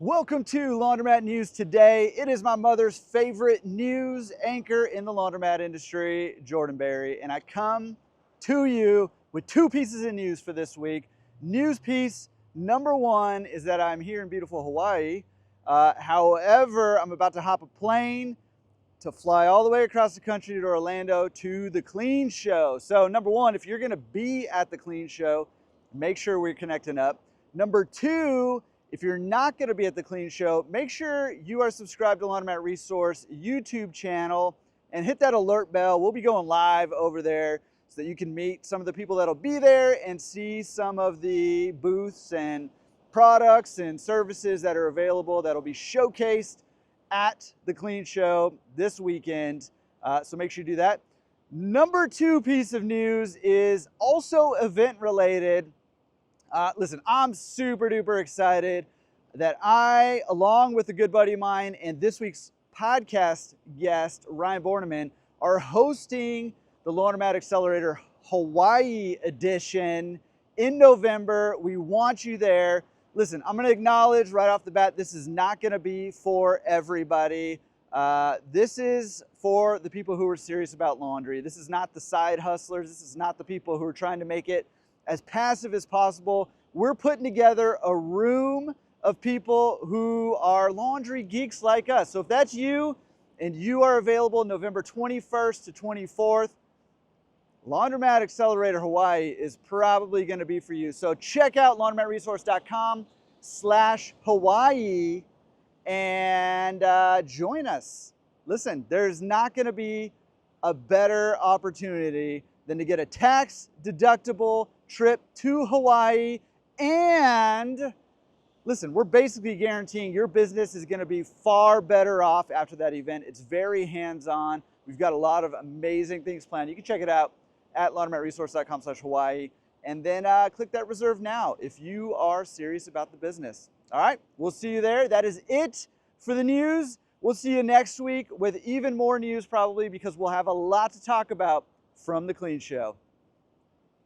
Welcome to Laundromat News Today. It is my mother's favorite news anchor in the laundromat industry, Jordan Berry, and I come to you with two pieces of news for this week. News piece number one is that I'm here in beautiful Hawaii. However, I'm about to hop a plane to fly all the way across the country to Orlando to the Clean Show. So number one, if you're gonna be at the Clean Show, make sure we're connecting up. Number two, if you're not gonna be at the Clean Show, make sure you are subscribed to Laundromat Resource YouTube channel and hit that alert bell. We'll be going live over there so that you can meet some of the people that'll be there and see some of the booths and products and services that are available that'll be showcased at the Clean Show this weekend. So make sure you do that. Number two piece of news is also event related. Listen, I'm super duper excited that I, along with a good buddy of mine and this week's podcast guest, Ryan Borneman, are hosting the Laundromat Accelerator Hawaii edition in November. We want you there. Listen, I'm gonna acknowledge right off the bat, this is not gonna be for everybody. This is for the people who are serious about laundry. This is not the side hustlers. This is not the people who are trying to make it as passive as possible. We're putting together a room of people who are laundry geeks like us. So if that's you and you are available November 21st to 24th, Laundromat Accelerator Hawaii is probably gonna be for you. So check out laundromatresource.com/Hawaii and join us. Listen, there's not gonna be a better opportunity than to get a tax deductible trip to Hawaii. And listen, we're basically guaranteeing your business is gonna be far better off after that event. It's very hands-on. We've got a lot of amazing things planned. You can check it out at laundromatresource.com/Hawaii and then click that reserve now if you are serious about the business. All right, we'll see you there. That is it for the news. We'll see you next week with even more news probably because we'll have a lot to talk about from the Clean Show.